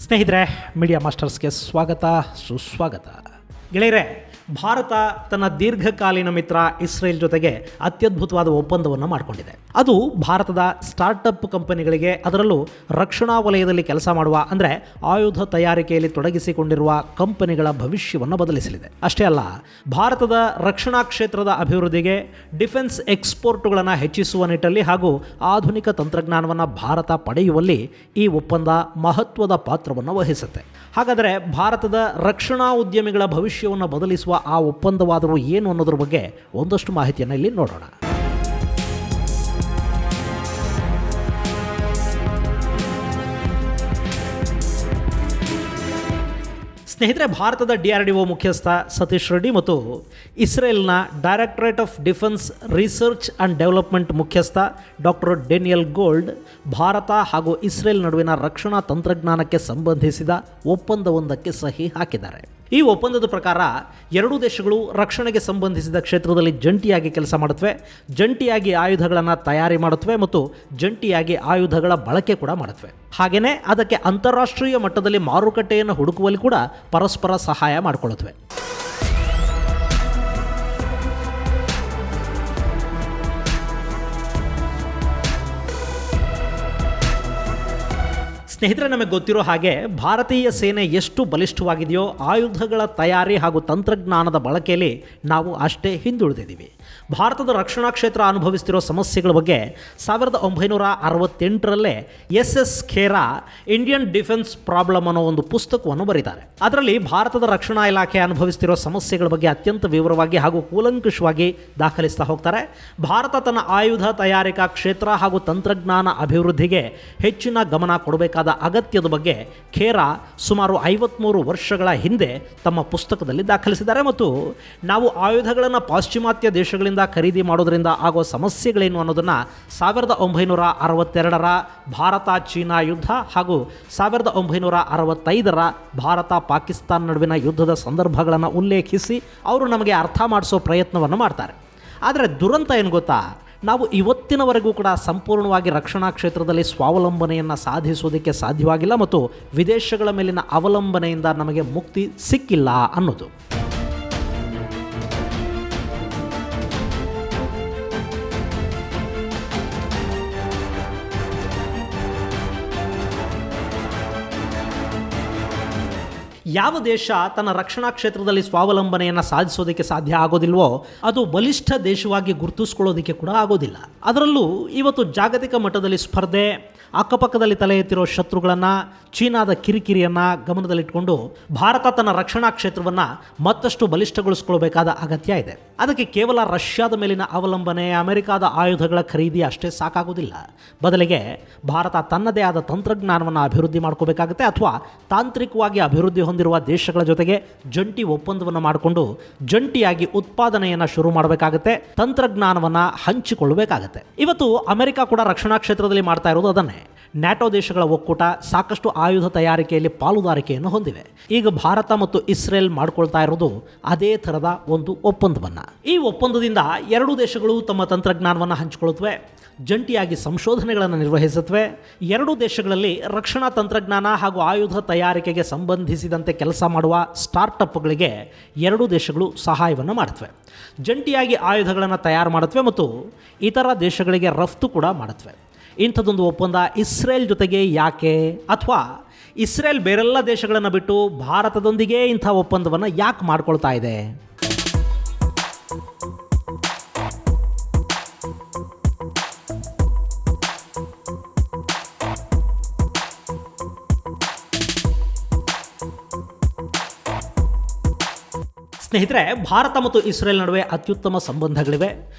ಸ್ನೇಹಿತರೆ, ಮೀಡಿಯಾ ಮಾಸ್ಟರ್ಸ್ಗೆ ಸ್ವಾಗತ ಸುಸ್ವಾಗತ. ಗೆಳೆಯರೆ, ಭಾರತ ತನ್ನ ದೀರ್ಘಕಾಲೀನ ಮಿತ್ರ ಇಸ್ರೇಲ್ ಜೊತೆಗೆ ಅತ್ಯದ್ಭುತವಾದ ಒಪ್ಪಂದವನ್ನು ಮಾಡಿಕೊಂಡಿದೆ. ಅದು ಭಾರತದ ಸ್ಟಾರ್ಟಪ್ ಕಂಪನಿಗಳಿಗೆ, ಅದರಲ್ಲೂ ರಕ್ಷಣಾ ವಲಯದಲ್ಲಿ ಕೆಲಸ ಮಾಡುವ ಅಂದರೆ ಆಯುಧ ತಯಾರಿಕೆಯಲ್ಲಿ ತೊಡಗಿಸಿಕೊಂಡಿರುವ ಕಂಪನಿಗಳ ಭವಿಷ್ಯವನ್ನು ಬದಲಿಸಲಿದೆ. ಅಷ್ಟೇ ಅಲ್ಲ, ಭಾರತದ ರಕ್ಷಣಾ ಕ್ಷೇತ್ರದ ಅಭಿವೃದ್ಧಿಗೆ, ಡಿಫೆನ್ಸ್ ಎಕ್ಸ್ಪೋರ್ಟುಗಳನ್ನು ಹೆಚ್ಚಿಸುವ ನಿಟ್ಟಲ್ಲಿ ಹಾಗೂ ಆಧುನಿಕ ತಂತ್ರಜ್ಞಾನವನ್ನು ಭಾರತ ಪಡೆಯುವಲ್ಲಿ ಈ ಒಪ್ಪಂದ ಮಹತ್ವದ ಪಾತ್ರವನ್ನು ವಹಿಸುತ್ತೆ. ಹಾಗಾದರೆ ಭಾರತದ ರಕ್ಷಣಾ ಉದ್ಯಮಿಗಳ ಭವಿಷ್ಯವನ್ನು ಬದಲಿಸುವ ಆ ಒಪ್ಪಂದವಾದರೂ ಏನು ಅನ್ನೋದ್ರ ಬಗ್ಗೆ ಒಂದಷ್ಟು ಮಾಹಿತಿಯನ್ನು ಇಲ್ಲಿ ನೋಡೋಣ. ಸ್ನೇಹಿತರೆ, ಭಾರತದ DRDO ಮುಖ್ಯಸ್ಥ ಸತೀಶ್ ರೆಡ್ಡಿ ಮತ್ತು ಇಸ್ರೇಲ್ನ Directorate of Defence Research and Development ಮುಖ್ಯಸ್ಥ ಡಾಕ್ಟರ್ ಡೇನಿಯಲ್ ಗೋಲ್ಡ್ ಭಾರತ ಹಾಗೂ ಇಸ್ರೇಲ್ ನಡುವಿನ ರಕ್ಷಣಾ ತಂತ್ರಜ್ಞಾನಕ್ಕೆ ಸಂಬಂಧಿಸಿದ ಒಪ್ಪಂದವೊಂದಕ್ಕೆ ಸಹಿ ಹಾಕಿದ್ದಾರೆ. ಈ ಒಪ್ಪಂದದ ಪ್ರಕಾರ ಎರಡೂ ದೇಶಗಳು ರಕ್ಷಣೆಗೆ ಸಂಬಂಧಿಸಿದ ಕ್ಷೇತ್ರದಲ್ಲಿ ಜಂಟಿಯಾಗಿ ಕೆಲಸ ಮಾಡುತ್ತವೆ, ಜಂಟಿಯಾಗಿ ಆಯುಧಗಳನ್ನು ತಯಾರಿ ಮಾಡುತ್ತವೆ ಮತ್ತು ಜಂಟಿಯಾಗಿ ಆಯುಧಗಳ ಬಳಕೆ ಕೂಡ ಮಾಡುತ್ತವೆ. ಹಾಗೆಯೇ ಅದಕ್ಕೆ ಅಂತಾರಾಷ್ಟ್ರೀಯ ಮಟ್ಟದಲ್ಲಿ ಮಾರುಕಟ್ಟೆಯನ್ನು ಹುಡುಕುವಲ್ಲಿ ಕೂಡ ಪರಸ್ಪರ ಸಹಾಯ ಮಾಡಿಕೊಳ್ಳುತ್ತವೆ. ಸ್ನೇಹಿತರೆ, ನಮಗೆ ಗೊತ್ತಿರೋ ಹಾಗೆ ಭಾರತೀಯ ಸೇನೆ ಎಷ್ಟು ಬಲಿಷ್ಠವಾಗಿದೆಯೋ ಆಯುಧಗಳ ತಯಾರಿ ಹಾಗೂ ತಂತ್ರಜ್ಞಾನದ ಬಳಕೆಯಲ್ಲಿ ನಾವು ಅಷ್ಟೇ ಹಿಂದುಳಿದಿದ್ದೀವಿ. ಭಾರತದ ರಕ್ಷಣಾ ಕ್ಷೇತ್ರ ಅನುಭವಿಸ್ತಿರೋ ಸಮಸ್ಯೆಗಳ ಬಗ್ಗೆ 1968ರಲ್ಲೇ SS Khera Indian defence problem ಅನ್ನೋ ಒಂದು ಪುಸ್ತಕವನ್ನು ಬರೀತಾರೆ. ಅದರಲ್ಲಿ ಭಾರತದ ರಕ್ಷಣಾ ಇಲಾಖೆ ಅನುಭವಿಸ್ತಿರೋ ಸಮಸ್ಯೆಗಳ ಬಗ್ಗೆ ಅತ್ಯಂತ ವಿವರವಾಗಿ ಹಾಗೂ ಕೂಲಂಕಷವಾಗಿ ದಾಖಲಿಸ್ತಾ ಹೋಗ್ತಾರೆ. ಭಾರತ ತನ್ನ ಆಯುಧ ತಯಾರಿಕಾ ಕ್ಷೇತ್ರ ಹಾಗೂ ತಂತ್ರಜ್ಞಾನ ಅಭಿವೃದ್ಧಿಗೆ ಹೆಚ್ಚಿನ ಗಮನ ಕೊಡಬೇಕಾದ ಅಗತ್ಯದ ಬಗ್ಗೆ ಖೇರಾ ಸುಮಾರು 53 ವರ್ಷಗಳ ಹಿಂದೆ ತಮ್ಮ ಪುಸ್ತಕದಲ್ಲಿ ದಾಖಲಿಸಿದ್ದಾರೆ. ಮತ್ತು ನಾವು ಆಯುಧಗಳನ್ನು ಪಾಶ್ಚಿಮಾತ್ಯ ದೇಶಗಳಿಂದ ಖರೀದಿ ಮಾಡೋದ್ರಿಂದ ಆಗೋ ಸಮಸ್ಯೆಗಳೇನು ಅನ್ನೋದನ್ನು 1962ರ ಭಾರತ ಚೀನಾ ಯುದ್ಧ ಹಾಗೂ 1965ರ ಭಾರತ ಪಾಕಿಸ್ತಾನ ನಡುವಿನ ಯುದ್ಧದ ಸಂದರ್ಭಗಳನ್ನು ಉಲ್ಲೇಖಿಸಿ ಅವರು ನಮಗೆ ಅರ್ಥ ಮಾಡಿಸೋ ಪ್ರಯತ್ನವನ್ನು ಮಾಡ್ತಾರೆ. ಆದರೆ ದುರಂತ ಏನು ಗೊತ್ತಾ, ನಾವು ಇವತ್ತಿನವರೆಗೂ ಕೂಡ ಸಂಪೂರ್ಣವಾಗಿ ರಕ್ಷಣಾ ಕ್ಷೇತ್ರದಲ್ಲಿ ಸ್ವಾವಲಂಬನೆಯನ್ನು ಸಾಧಿಸೋದಕ್ಕೆ ಸಾಧ್ಯವಾಗಿಲ್ಲ ಮತ್ತು ವಿದೇಶಗಳ ಮೇಲಿನ ಅವಲಂಬನೆಯಿಂದ ನಮಗೆ ಮುಕ್ತಿ ಸಿಕ್ಕಿಲ್ಲ ಅನ್ನೋದು. ಯಾವ ದೇಶ ತನ್ನ ರಕ್ಷಣಾ ಕ್ಷೇತ್ರದಲ್ಲಿ ಸ್ವಾವಲಂಬನೆಯನ್ನು ಸಾಧಿಸೋದಕ್ಕೆ ಸಾಧ್ಯ ಆಗೋದಿಲ್ವೋ ಅದು ಬಲಿಷ್ಠ ದೇಶವಾಗಿ ಗುರುತಿಸ್ಕೊಳ್ಳೋದಕ್ಕೆ ಕೂಡ ಆಗೋದಿಲ್ಲ. ಅದರಲ್ಲೂ ಇವತ್ತು ಜಾಗತಿಕ ಮಟ್ಟದಲ್ಲಿ ಸ್ಪರ್ಧೆ, ಅಕ್ಕಪಕ್ಕದಲ್ಲಿ ತಲೆ ಎತ್ತಿರೋ ಶತ್ರುಗಳನ್ನು, ಚೀನಾದ ಕಿರಿಕಿರಿಯನ್ನು ಗಮನದಲ್ಲಿಟ್ಟುಕೊಂಡು ಭಾರತ ತನ್ನ ರಕ್ಷಣಾ ಕ್ಷೇತ್ರವನ್ನು ಮತ್ತಷ್ಟು ಬಲಿಷ್ಠಗೊಳಿಸ್ಕೊಳ್ಬೇಕಾದ ಅಗತ್ಯ ಇದೆ. ಅದಕ್ಕೆ ಕೇವಲ ರಷ್ಯಾದ ಮೇಲಿನ ಅವಲಂಬನೆ, ಅಮೆರಿಕಾದ ಆಯುಧಗಳ ಖರೀದಿ ಅಷ್ಟೇ ಸಾಕಾಗೋದಿಲ್ಲ. ಬದಲಿಗೆ ಭಾರತ ತನ್ನದೇ ಆದ ತಂತ್ರಜ್ಞಾನವನ್ನು ಅಭಿವೃದ್ಧಿ ಮಾಡ್ಕೋಬೇಕಾಗುತ್ತೆ ಅಥವಾ ತಾಂತ್ರಿಕವಾಗಿ ಅಭಿವೃದ್ಧಿ ಹೊಂದಿರುವ ದೇಶಗಳ ಜೊತೆಗೆ ಜಂಟಿ ಒಪ್ಪಂದವನ್ನು ಮಾಡಿಕೊಂಡು ಜಂಟಿಯಾಗಿ ಉತ್ಪಾದನೆಯನ್ನು ಶುರು ಮಾಡಬೇಕಾಗುತ್ತೆ, ತಂತ್ರಜ್ಞಾನವನ್ನು ಹಂಚಿಕೊಳ್ಳಬೇಕಾಗತ್ತೆ. ಇವತ್ತು ಅಮೆರಿಕ ಕೂಡ ರಕ್ಷಣಾ ಕ್ಷೇತ್ರದಲ್ಲಿ ಮಾಡ್ತಾ ಇರೋದು ಅದನ್ನೇ. ನ್ಯಾಟೋ ದೇಶಗಳ ಒಕ್ಕೂಟ ಸಾಕಷ್ಟು ಆಯುಧ ತಯಾರಿಕೆಯಲ್ಲಿ ಪಾಲುದಾರಿಕೆಯನ್ನು ಹೊಂದಿವೆ. ಈಗ ಭಾರತ ಮತ್ತು ಇಸ್ರೇಲ್ ಮಾಡಿಕೊಳ್ತಾ ಇರೋದು ಅದೇ ಥರದ ಒಂದು ಒಪ್ಪಂದವನ್ನು. ಈ ಒಪ್ಪಂದದಿಂದ ಎರಡೂ ದೇಶಗಳು ತಮ್ಮ ತಂತ್ರಜ್ಞಾನವನ್ನು ಹಂಚಿಕೊಳ್ಳುತ್ತವೆ, ಜಂಟಿಯಾಗಿ ಸಂಶೋಧನೆಗಳನ್ನು ನಿರ್ವಹಿಸುತ್ತವೆ. ಎರಡೂ ದೇಶಗಳಲ್ಲಿ ರಕ್ಷಣಾ ತಂತ್ರಜ್ಞಾನ ಹಾಗೂ ಆಯುಧ ತಯಾರಿಕೆಗೆ ಸಂಬಂಧಿಸಿದಂತೆ ಕೆಲಸ ಮಾಡುವ ಸ್ಟಾರ್ಟಪ್ಗಳಿಗೆ ಎರಡೂ ದೇಶಗಳು ಸಹಾಯವನ್ನು ಮಾಡುತ್ತವೆ. ಜಂಟಿಯಾಗಿ ಆಯುಧಗಳನ್ನು ತಯಾರು ಮಾಡುತ್ತವೆ ಮತ್ತು ಇತರ ದೇಶಗಳಿಗೆ ರಫ್ತು ಕೂಡ ಮಾಡುತ್ತವೆ. ಇಂಥದ್ದೊಂದು ಒಪ್ಪಂದ ಇಸ್ರೇಲ್ ಜೊತೆಗೆ ಯಾಕೆ, ಅಥವಾ ಇಸ್ರೇಲ್ ಬೇರೆಲ್ಲ ದೇಶಗಳನ್ನು ಬಿಟ್ಟು ಭಾರತದೊಂದಿಗೆ ಇಂಥ ಒಪ್ಪಂದವನ್ನು ಯಾಕೆ ಮಾಡ್ಕೊಳ್ತಾ ಇದೆ? ಸ್ನೇಹಿತರೆ, ಭಾರತ ಮತ್ತು ಇಸ್ರೇಲ್ ನಡುವೆ ಅತ್ಯುತ್ತಮ ಸಂಬಂಧಗಳಿವೆ.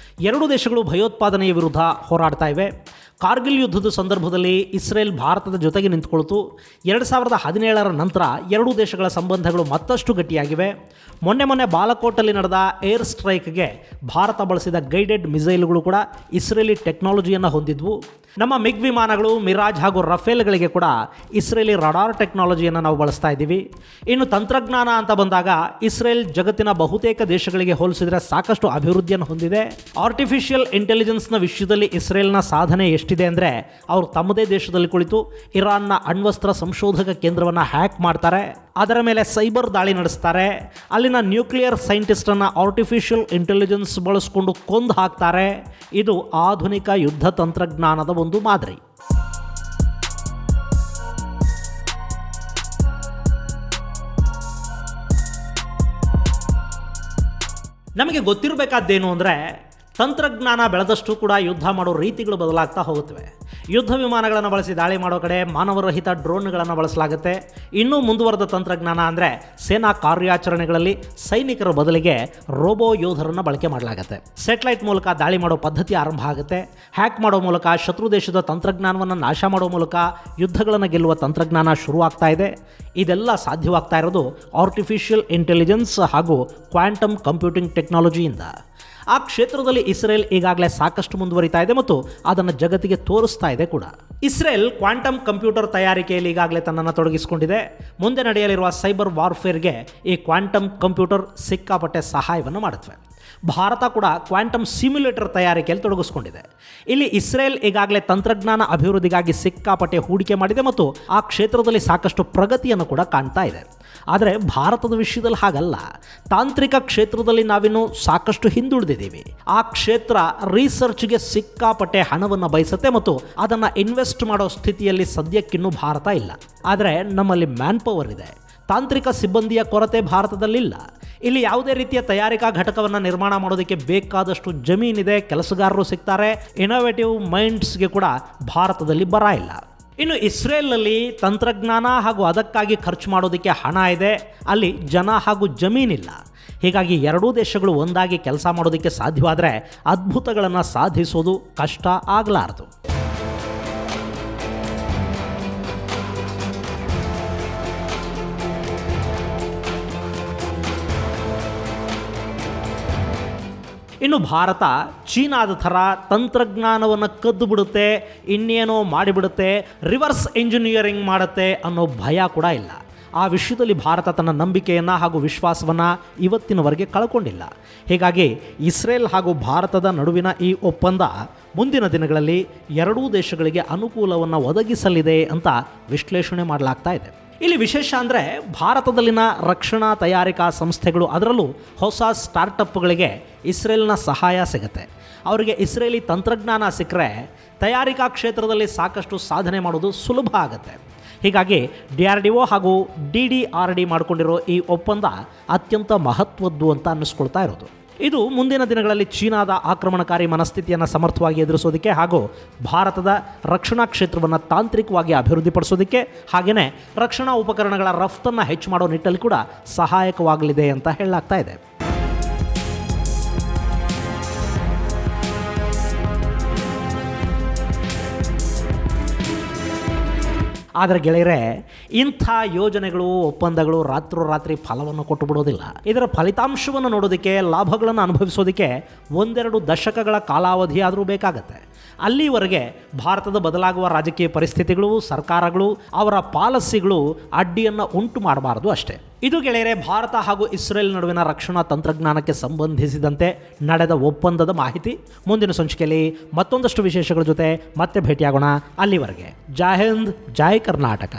ಎರಡೂ ದೇಶಗಳು ಭಯೋತ್ಪಾದನೆಯ ವಿರುದ್ಧ ಹೋರಾಡ್ತಾ ಇವೆ. ಕಾರ್ಗಿಲ್ ಯುದ್ಧದ ಸಂದರ್ಭದಲ್ಲಿ ಇಸ್ರೇಲ್ ಭಾರತದ ಜೊತೆಗೆ ನಿಂತುಕೊಳ್ತು. 2017ರ ನಂತರ ಎರಡೂ ದೇಶಗಳ ಸಂಬಂಧಗಳು ಮತ್ತಷ್ಟು ಗಟ್ಟಿಯಾಗಿವೆ. ಮೊನ್ನೆ ಬಾಲಕೋಟಲ್ಲಿ ನಡೆದ ಏರ್ ಸ್ಟ್ರೈಕ್ಗೆ ಭಾರತ ಬಳಸಿದ ಗೈಡೆಡ್ ಮಿಸೈಲ್ಗಳು ಕೂಡ ಇಸ್ರೇಲಿ ಟೆಕ್ನಾಲಜಿಯನ್ನು ಹೊಂದಿದ್ವು. ನಮ್ಮ ಮಿಗ್ ವಿಮಾನಗಳು, ಮಿರಾಜ್ ಹಾಗೂ ರಫೇಲ್ಗಳಿಗೆ ಕೂಡ ಇಸ್ರೇಲಿ ರಡಾರ್ ಟೆಕ್ನಾಲಜಿಯನ್ನು ನಾವು ಬಳಸ್ತಾ ಇದ್ದೀವಿ. ಇನ್ನು ತಂತ್ರಜ್ಞಾನ ಅಂತ ಬಂದಾಗ ಇಸ್ರೇಲ್ ಜಗತ್ತಿನ ಬಹುತೇಕ ದೇಶಗಳಿಗೆ ಹೋಲಿಸಿದರೆ ಸಾಕಷ್ಟು ಅಭಿವೃದ್ಧಿಯನ್ನು ಹೊಂದಿದೆ. ಆರ್ಟಿಫಿಷಿಯಲ್ ಇಂಟೆಲಿಜೆನ್ಸ್ನ ವಿಷಯದಲ್ಲಿ ಇಸ್ರೇಲ್ನ ಸಾಧನೆ ಎಷ್ಟಿದೆ ಅಂದರೆ, ಅವರು ತಮ್ಮದೇ ದೇಶದಲ್ಲಿ ಕುಳಿತು ಇರಾನ್ನ ಅಣ್ವಸ್ತ್ರ ಸಂಶೋಧಕ ಕೇಂದ್ರವನ್ನು ಹ್ಯಾಕ್ ಮಾಡ್ತಾರೆ, ಅದರ ಮೇಲೆ ಸೈಬರ್ ದಾಳಿ ನಡೆಸ್ತಾರೆ, ಅಲ್ಲಿನ ನ್ಯೂಕ್ಲಿಯರ್ ಸೈಂಟಿಸ್ಟನ್ನು ಆರ್ಟಿಫಿಷಿಯಲ್ ಇಂಟೆಲಿಜೆನ್ಸ್ ಬಳಸಿಕೊಂಡು ಕೊಂದು ಹಾಕ್ತಾರೆ. ಇದು ಆಧುನಿಕ ಯುದ್ಧ ತಂತ್ರಜ್ಞಾನದ ಒಂದು ಮಾದರಿ. ನಮಗೆ ಗೊತ್ತಿರಬೇಕಾದ್ದೇನು ಅಂದರೆ, ತಂತ್ರಜ್ಞಾನ ಬೆಳೆದಷ್ಟು ಕೂಡ ಯುದ್ಧ ಮಾಡೋ ರೀತಿಗಳು ಬದಲಾಗ್ತಾ ಹೋಗುತ್ತವೆ. ಯುದ್ಧ ವಿಮಾನಗಳನ್ನು ಬಳಸಿ ದಾಳಿ ಮಾಡೋ ಕಡೆ ಮಾನವರಹಿತ ಡ್ರೋನ್ಗಳನ್ನು ಬಳಸಲಾಗುತ್ತೆ. ಇನ್ನೂ ಮುಂದುವರೆದ ತಂತ್ರಜ್ಞಾನ ಅಂದರೆ ಸೇನಾ ಕಾರ್ಯಾಚರಣೆಗಳಲ್ಲಿ ಸೈನಿಕರ ಬದಲಿಗೆ ರೋಬೋ ಯೋಧರನ್ನು ಬಳಕೆ ಮಾಡಲಾಗುತ್ತೆ. ಸ್ಯಾಟಲೈಟ್ ಮೂಲಕ ದಾಳಿ ಮಾಡೋ ಪದ್ಧತಿ ಆರಂಭ ಆಗುತ್ತೆ. ಹ್ಯಾಕ್ ಮಾಡೋ ಮೂಲಕ ಶತ್ರು ದೇಶದ ತಂತ್ರಜ್ಞಾನವನ್ನು ನಾಶ ಮಾಡೋ ಮೂಲಕ ಯುದ್ಧಗಳನ್ನು ಗೆಲ್ಲುವ ತಂತ್ರಜ್ಞಾನ ಶುರುವಾಗ್ತಾ ಇದೆ. ಇದೆಲ್ಲ ಸಾಧ್ಯವಾಗ್ತಾ ಇರೋದು ಆರ್ಟಿಫಿಷಿಯಲ್ ಇಂಟೆಲಿಜೆನ್ಸ್ ಹಾಗೂ ಕ್ವಾಂಟಮ್ ಕಂಪ್ಯೂಟಿಂಗ್ ಟೆಕ್ನಾಲಜಿಯಿಂದ. ಆ ಕ್ಷೇತ್ರದಲ್ಲಿ ಇಸ್ರೇಲ್ ಈಗಾಗಲೇ ಸಾಕಷ್ಟು ಮುಂದುವರಿತಾ ಇದೆ ಮತ್ತು ಅದನ್ನು ಜಗತ್ತಿಗೆ ತೋರಿಸ್ತಾ ಇದೆ ಕೂಡ. ಇಸ್ರೇಲ್ ಕ್ವಾಂಟಮ್ ಕಂಪ್ಯೂಟರ್ ತಯಾರಿಕೆಯಲ್ಲಿ ಈಗಾಗಲೇ ತನ್ನನ್ನು ತೊಡಗಿಸಿಕೊಂಡಿದೆ. ಮುಂದೆ ನಡೆಯಲಿರುವ ಸೈಬರ್ ವಾರ್ಫೇರ್ಗೆ ಈ ಕ್ವಾಂಟಮ್ ಕಂಪ್ಯೂಟರ್ ಸಿಕ್ಕಾಪಟ್ಟೆ ಸಹಾಯವನ್ನು ಮಾಡುತ್ತವೆ. ಭಾರತ ಕೂಡ ಕ್ವಾಂಟಮ್ ಸಿಮ್ಯುಲೇಟರ್ ತಯಾರಿಕೆಯಲ್ಲಿ ತೊಡಗಿಸಿಕೊಂಡಿದೆ. ಇಲ್ಲಿ ಇಸ್ರೇಲ್ ಈಗಾಗಲೇ ತಂತ್ರಜ್ಞಾನ ಅಭಿವೃದ್ಧಿಗಾಗಿ ಸಿಕ್ಕಾಪಟ್ಟೆ ಹೂಡಿಕೆ ಮಾಡಿದೆ ಮತ್ತು ಆ ಕ್ಷೇತ್ರದಲ್ಲಿ ಸಾಕಷ್ಟು ಪ್ರಗತಿಯನ್ನು ಕೂಡ ಕಾಣ್ತಾ ಇದೆ. ಆದರೆ ಭಾರತದ ವಿಷಯದಲ್ಲಿ ಹಾಗಲ್ಲ. ತಾಂತ್ರಿಕ ಕ್ಷೇತ್ರದಲ್ಲಿ ನಾವಿನ್ನೂ ಸಾಕಷ್ಟು ಹಿಂದುಳಿದಿದ್ದೀವಿ. ಆ ಕ್ಷೇತ್ರ ರಿಸರ್ಚ್ಗೆ ಸಿಕ್ಕಾಪಟ್ಟೆ ಹಣವನ್ನು ಬಯಸುತ್ತೆ ಮತ್ತು ಅದನ್ನು ಇನ್ವೆಸ್ಟ್ ಮಾಡೋ ಸ್ಥಿತಿಯಲ್ಲಿ ಸದ್ಯಕ್ಕಿನ್ನೂ ಭಾರತ ಇಲ್ಲ. ಆದರೆ ನಮ್ಮಲ್ಲಿ ಮ್ಯಾನ್ ಪವರ್ ಇದೆ. ತಾಂತ್ರಿಕ ಸಿಬ್ಬಂದಿಯ ಕೊರತೆ ಭಾರತದಲ್ಲಿಲ್ಲ. ಇಲ್ಲಿ ಯಾವುದೇ ರೀತಿಯ ತಯಾರಿಕಾ ಘಟಕವನ್ನು ನಿರ್ಮಾಣ ಮಾಡೋದಕ್ಕೆ ಬೇಕಾದಷ್ಟು ಜಮೀನಿದೆ, ಕೆಲಸಗಾರರು ಸಿಗ್ತಾರೆ. ಇನೋವೇಟಿವ್ ಮೈಂಡ್ಸ್ಗೆ ಕೂಡ ಭಾರತದಲ್ಲಿ ಬರ ಇಲ್ಲ. ಇನ್ನು ಇಸ್ರೇಲ್ನಲ್ಲಿ ತಂತ್ರಜ್ಞಾನ ಹಾಗೂ ಅದಕ್ಕಾಗಿ ಖರ್ಚು ಮಾಡೋದಕ್ಕೆ ಹಣ ಇದೆ, ಅಲ್ಲಿ ಜನ ಹಾಗೂ ಜಮೀನಿಲ್ಲ. ಹೀಗಾಗಿ ಎರಡೂ ದೇಶಗಳು ಒಂದಾಗಿ ಕೆಲಸ ಮಾಡೋದಕ್ಕೆ ಸಾಧ್ಯವಾದರೆ ಅದ್ಭುತಗಳನ್ನು ಸಾಧಿಸೋದು ಕಷ್ಟ ಆಗಲಾರದು. ಇನ್ನು ಭಾರತ ಚೀನಾದ ಥರ ತಂತ್ರಜ್ಞಾನವನ್ನು ಕದ್ದು ಬಿಡುತ್ತೆ, ಇನ್ನೇನೋ ಮಾಡಿಬಿಡುತ್ತೆ, ರಿವರ್ಸ್ ಇಂಜಿನಿಯರಿಂಗ್ ಮಾಡುತ್ತೆ ಅನ್ನೋ ಭಯ ಕೂಡ ಇಲ್ಲ. ಆ ವಿಷಯದಲ್ಲಿ ಭಾರತ ತನ್ನ ನಂಬಿಕೆಯನ್ನು ಹಾಗೂ ವಿಶ್ವಾಸವನ್ನು ಇವತ್ತಿನವರೆಗೆ ಕಳ್ಕೊಂಡಿಲ್ಲ. ಹೀಗಾಗಿ ಇಸ್ರೇಲ್ ಹಾಗೂ ಭಾರತದ ನಡುವಿನ ಈ ಒಪ್ಪಂದ ಮುಂದಿನ ದಿನಗಳಲ್ಲಿ ಎರಡೂ ದೇಶಗಳಿಗೆ ಅನುಕೂಲವನ್ನು ಒದಗಿಸಲಿದೆ ಅಂತ ವಿಶ್ಲೇಷಣೆ ಮಾಡಲಾಗ್ತಾ ಇದೆ. ಇಲ್ಲಿ ವಿಶೇಷ ಅಂದರೆ ಭಾರತದಲ್ಲಿನ ರಕ್ಷಣಾ ತಯಾರಿಕಾ ಸಂಸ್ಥೆಗಳು, ಅದರಲ್ಲೂ ಹೊಸ ಸ್ಟಾರ್ಟಪ್ಗಳಿಗೆ ಇಸ್ರೇಲ್ನ ಸಹಾಯ ಸಿಗುತ್ತೆ. ಅವರಿಗೆ ಇಸ್ರೇಲಿ ತಂತ್ರಜ್ಞಾನ ಸಿಕ್ಕರೆ ತಯಾರಿಕಾ ಕ್ಷೇತ್ರದಲ್ಲಿ ಸಾಕಷ್ಟು ಸಾಧನೆ ಮಾಡೋದು ಸುಲಭ ಆಗುತ್ತೆ. ಹೀಗಾಗಿ DRDO ಹಾಗೂ DDRD ಮಾಡಿಕೊಂಡಿರೋ ಈ ಒಪ್ಪಂದ ಅತ್ಯಂತ ಮಹತ್ವದ್ದು ಅಂತ ಅನ್ನಿಸ್ಕೊಳ್ತಾ ಇರೋದು. ಇದು ಮುಂದಿನ ದಿನಗಳಲ್ಲಿ ಚೀನಾದ ಆಕ್ರಮಣಕಾರಿ ಮನಸ್ಥಿತಿಯನ್ನು ಸಮರ್ಥವಾಗಿ ಎದುರಿಸೋದಕ್ಕೆ ಹಾಗೂ ಭಾರತದ ರಕ್ಷಣಾ ಕ್ಷೇತ್ರವನ್ನು ತಾಂತ್ರಿಕವಾಗಿ ಅಭಿವೃದ್ಧಿಪಡಿಸೋದಕ್ಕೆ, ಹಾಗೆಯೇ ರಕ್ಷಣಾ ಉಪಕರಣಗಳ ರಫ್ತನ್ನು ಹೆಚ್ಚು ಮಾಡೋ ನಿಟ್ಟಲ್ಲಿ ಕೂಡ ಸಹಾಯಕವಾಗಲಿದೆ ಅಂತ ಹೇಳಲಾಗ್ತಾ ಇದೆ. ಆದರೆ ಗೆಳೆಯರೆ, ಇಂಥ ಯೋಜನೆಗಳು, ಒಪ್ಪಂದಗಳು ರಾತ್ರೋರಾತ್ರಿ ಫಲವನ್ನು ಕೊಟ್ಟು ಬಿಡೋದಿಲ್ಲ. ಇದರ ಫಲಿತಾಂಶವನ್ನು ನೋಡೋದಕ್ಕೆ, ಲಾಭಗಳನ್ನು ಅನುಭವಿಸೋದಕ್ಕೆ ಒಂದೆರಡು ದಶಕಗಳ ಕಾಲಾವಧಿ ಆದರೂ ಬೇಕಾಗತ್ತೆ. ಅಲ್ಲಿವರೆಗೆ ಭಾರತದ ಬದಲಾಗುವ ರಾಜಕೀಯ ಪರಿಸ್ಥಿತಿಗಳು, ಸರ್ಕಾರಗಳು, ಅವರ ಪಾಲಿಸಿಗಳು ಅಡ್ಡಿಯನ್ನು ಉಂಟು ಮಾಡಬಾರದು ಅಷ್ಟೇ. ಇದು ಗೆಳೆಯರೆ, ಭಾರತ ಹಾಗೂ ಇಸ್ರೇಲ್ ನಡುವಿನ ರಕ್ಷಣಾ ತಂತ್ರಜ್ಞಾನಕ್ಕೆ ಸಂಬಂಧಿಸಿದಂತೆ ನಡೆದ ಒಪ್ಪಂದದ ಮಾಹಿತಿ. ಮುಂದಿನ ಸಂಚಿಕೆಯಲ್ಲಿ ಮತ್ತೊಂದಷ್ಟು ವಿಶೇಷಗಳ ಜೊತೆ ಮತ್ತೆ ಭೇಟಿಯಾಗೋಣ. ಅಲ್ಲಿವರೆಗೆ ಜೈ ಹಿಂದ್, ಜೈ ಕರ್ನಾಟಕ.